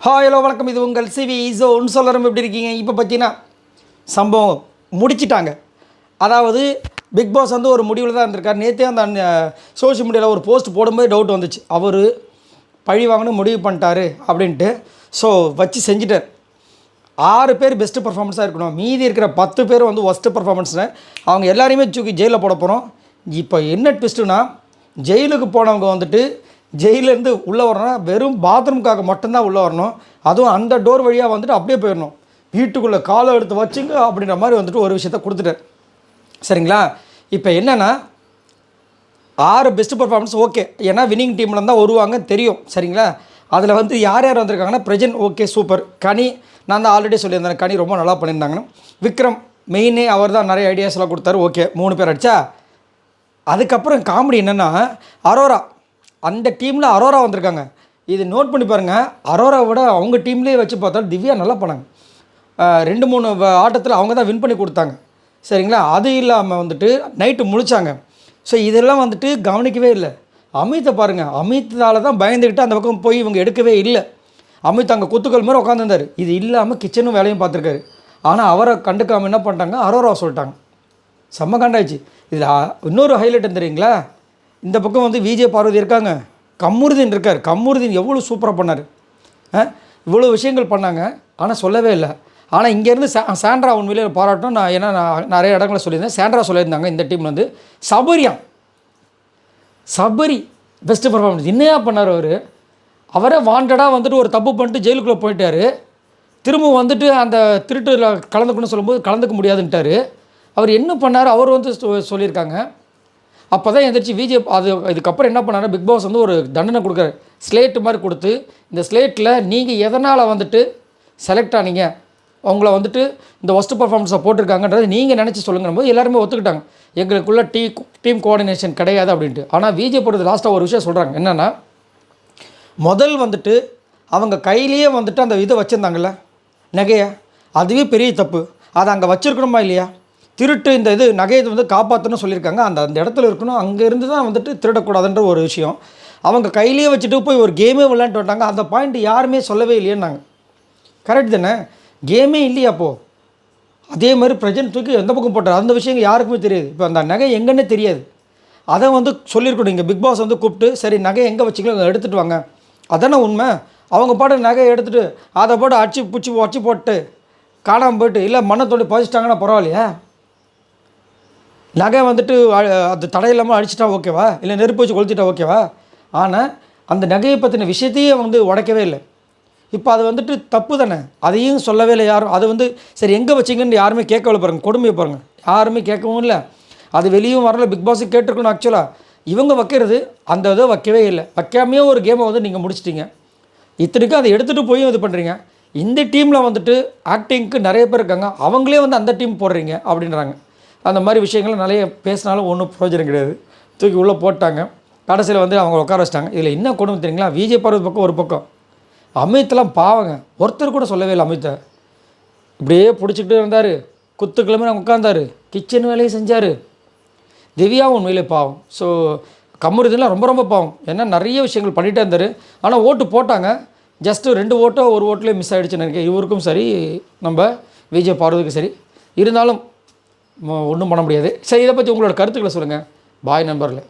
Hi hello வணக்கம். இது உங்கள் சிவி ஸோன்னு சொல்லணும். எப்படி இருக்கீங்க? இப்போ பார்த்தீங்கன்னா சம்பவம் முடிச்சிட்டாங்க. அதாவது பிக் பாஸ் வந்து ஒரு முடிவில் தான் இருந்திருக்கார். நேற்றே அந்த சோஷியல் மீடியாவில் ஒரு போஸ்ட் போடும்போது டவுட் வந்துச்சு, அவர் பழி வாங்கணும் முடிவு பண்ணிட்டாரு அப்படின்ட்டு. ஸோ வச்சு செஞ்சுட்டார். 6 பேர் பெஸ்ட்டு பர்ஃபார்மன்ஸாக இருக்கணும், மீதி இருக்கிற 10 பேர் வந்து ஒஸ்ட்டு பர்ஃபார்மன்ஸில் அவங்க எல்லாரையுமே தூக்கி ஜெயிலில் போட போகிறோம். இப்போ என்ன ட்விஸ்ட்டுனா, ஜெயிலுக்கு போனவங்க வந்துட்டு ஜெயிலேருந்து உள்ளே வரணும், வெறும் பாத்ரூமுக்காக மட்டும்தான் உள்ளே வரணும். அதுவும் அந்த டோர் வழியாக வந்துட்டு அப்படியே போயிடணும். வீட்டுக்குள்ளே காலை எடுத்து வச்சுங்க அப்படின்ற மாதிரி வந்துட்டு ஒரு விஷயத்த கொடுத்துட்டார். சரிங்களா? இப்போ என்னென்னா 6 பெஸ்ட்டு பர்ஃபார்மன்ஸ் ஓகே, ஏன்னா வின்னிங் டீமில் தான் வருவாங்க தெரியும். சரிங்களா? அதில் வந்து யார் யார் வந்திருக்காங்கன்னா, பிரஜன் ஓகே சூப்பர், கனி நான் தான் ஆல்ரெடி சொல்லியிருந்தேன், கனி ரொம்ப நல்லா பண்ணியிருந்தாங்கன்னு. விக்ரம் மெயினே அவர் தான் நிறைய ஐடியாஸ்லாம் கொடுத்தாரு. ஓகே 3 பேர் அடித்தா. அதுக்கப்புறம் காமெடி என்னென்னா, அரோரா அந்த டீமில் அரோரா வந்திருக்காங்க. இது நோட் பண்ணி பாருங்கள். அரோராவை விட அவங்க டீம்லேயே வச்சு பார்த்தா திவ்யா நல்லா பண்ணாங்க. 2-3 ஆட்டத்தில் அவங்க தான் வின் பண்ணி கொடுத்தாங்க. சரிங்களா? அது இல்லாமல் வந்துட்டு நைட்டு முழிச்சாங்க. ஸோ இதெல்லாம் வந்துட்டு கவனிக்கவே இல்லை. அமித்தை பாருங்கள், அமித்தால் தான் பயந்துக்கிட்டு அந்த பக்கம் போய் இவங்க எடுக்கவே இல்லை. அமித் அங்கே குத்துக்கள் மாதிரி உட்காந்துருந்தார். இது இல்லாமல் கிச்சனும் வேலையும் பார்த்துருக்காரு. ஆனால் அவரை கண்டுக்காமல் என்ன பண்ணிட்டாங்க, அரோராவை சொல்லிட்டாங்க. செம்ம காண்டாயிடுச்சு. இதில் இன்னொரு ஹைலைட் தெரியுங்களா, இந்த பக்கம் வந்து விஜய் பார்வதி இருக்காங்க, கம்முருதீன் இருக்கார். கம்முருதீன் எவ்வளோ சூப்பராக பண்ணார். இவ்வளோ விஷயங்கள் பண்ணாங்க, ஆனால் சொல்லவே இல்லை. ஆனால் இங்கேருந்து சாண்ட்ரா உண்மையிலே பாராட்டும். நான் ஏன்னா நான் நிறைய இடங்களில் சொல்லியிருந்தேன், சாண்ட்ரா சொல்லியிருந்தாங்க இந்த டீம் வந்து சபரி பெஸ்ட்டு பர்ஃபார்மன்ஸ். என்னையா பண்ணார் அவர்? அவரே வாண்டடாக வந்துட்டு ஒரு தப்பு பண்ணிட்டு ஜெயிலுக்குள்ளே போயிட்டார். திரும்ப வந்துட்டு அந்த திருட்டில் கலந்துக்கணும்னு சொல்லும்போது கலந்துக்க முடியாதுன்ட்டார். அவர் என்ன பண்ணார்? அவர் வந்து சொல்லியிருக்காங்க. அப்போ தான் எந்திரிச்சு விஜய் இதுக்கப்புறம் என்ன பண்ணாரு, பிக் பாஸ் வந்து ஒரு தண்டனை கொடுக்குறாரு. ஸ்லேட்டு மாதிரி கொடுத்து, இந்த ஸ்லேட்டில் நீங்கள் எதனால் வந்துட்டு செலக்ட் ஆனீங்க, அவங்கள வந்துட்டு இந்த ஒஸ்ட்டு பர்ஃபார்மன்ஸை போட்டிருக்காங்கன்றது நீங்கள் நினச்சி சொல்லுங்கன்னு போது எல்லாருமே ஒத்துக்கிட்டாங்க. எங்களுக்குள்ள டீம் கோஆர்டினேஷன் கிடையாது அப்படின்ட்டு. ஆனால் விஜய் போடுறது லாஸ்ட்டாக ஒரு விஷயம் சொல்கிறாங்க. என்னென்னா, முதல் வந்துட்டு அவங்க கையிலேயே வந்துட்டு அந்த இதை வச்சுருந்தாங்கல்ல, நகையை, அதுவே பெரிய தப்பு. அதை அங்கே வச்சுருக்கணுமா இல்லையா? திருட்டு இந்த இது நகையை வந்து காப்பாற்றணும்னு சொல்லியிருக்காங்க. அந்த இடத்துல இருக்கணும், அங்கேருந்து தான் வந்துட்டு திருடக்கூடாதுன்ற ஒரு விஷயம். அவங்க கையிலேயே வச்சுட்டு போய் ஒரு கேமே விளையாண்டு வந்தாங்க. அந்த பாயிண்ட் யாருமே சொல்லவே இல்லையேன்னாங்க. கரெக்ட் தானே? கேமே இல்லையா அப்போது? அதே மாதிரி பிரஜன் தூக்கி எந்த பக்கம் போட்டார், அந்த விஷயம் யாருக்குமே தெரியாது. இப்போ அந்த நகை எங்கன்னே தெரியாது. அதை வந்து சொல்லியிருக்கணும். இங்கே பிக் பாஸ் வந்து கூப்பிட்டு, சரி நகை எங்கே வச்சிங்களோ அங்கே எடுத்துகிட்டு வாங்க, அதானே உண்மை. அவங்க பாட்டு நகையை எடுத்துகிட்டு அதை போட்டு வச்சு போட்டு காணாமல் போயிட்டு, இல்லை மண்ணை தோண்டி பதிச்சிட்டாங்கன்னா பரவாயில்லையா? நகை வந்துட்டு அது தடையில்லாமல் அடிச்சிட்டா ஓகேவா, இல்லை நெருப்பு வச்சு கொளுத்திட்டா ஓகேவா? ஆனால் அந்த நகையை பற்றின விஷயத்தையே வந்து உடைக்கவே இல்லை. இப்போ அது வந்துட்டு தப்பு தானே, அதையும் சொல்லவே இல்லை யாரும். அது வந்து சரி எங்கே வச்சிங்கன்னு யாருமே கேட்கவில்லை. பாருங்கள் கொடுமையை பாருங்கள், யாருமே கேட்கவும் இல்லை. அது வெளியும் வரல, பிக் பாஸுக்கு கேட்டிருக்கணும். ஆக்சுவலாக இவங்க வைக்கிறது அந்த இதை வைக்கவே இல்லை. வைக்காமையே ஒரு கேமை வந்து நீங்கள் முடிச்சிட்டிங்க. இத்தனைக்கும் அதை எடுத்துகிட்டு போய் இது பண்ணுறீங்க. இந்த டீமில் வந்துட்டு ஆக்டிங்க்கு நிறைய பேர் இருக்காங்க, அவங்களே வந்து அந்த டீம் போடுறீங்க அப்படின்றாங்க. அந்த மாதிரி விஷயங்கள் நிறைய பேசினாலும் ஒன்றும் பிரயோஜனம் கிடையாது. தூக்கி உள்ளே போட்டாங்க. கடைசியில் வந்து அவங்க உட்கார வச்சிட்டாங்க. இதில் என்ன கொடுமை தெரியுங்களா, விஜய் பார்வதி பக்கம் ஒரு பக்கம், அமித்லாம் பாவங்க, ஒருத்தர் கூட சொல்லவே இல்லை. அமித்தை இப்படியே பிடிச்சிக்கிட்டு இருந்தார், குத்துக்கிழமை அவங்க உட்காந்தார், கிச்சன் வேலையை செஞ்சார். திவ்யாவும் உண்மையிலே பாவம். ஸோ கம்முருதெல்லாம் ரொம்ப ரொம்ப பாவம். ஏன்னா நிறைய விஷயங்கள் பண்ணிகிட்டே இருந்தார். ஆனால் ஓட்டு போட்டாங்க, ஜஸ்ட்டு 2 ஓட்டோ 1 ஓட்டுலேயே மிஸ் ஆகிடுச்சுன்னு நினைக்கிறேன். இவருக்கும் சரி, நம்ம விஜய் பார்வதிக்கும் சரி. இருந்தாலும் ஒன்றும் பண்ண முடியாது. சரி, இதை பற்றி உங்களோட கருத்துக்களை சொல்லுங்கள். பாய் நம்பரில்.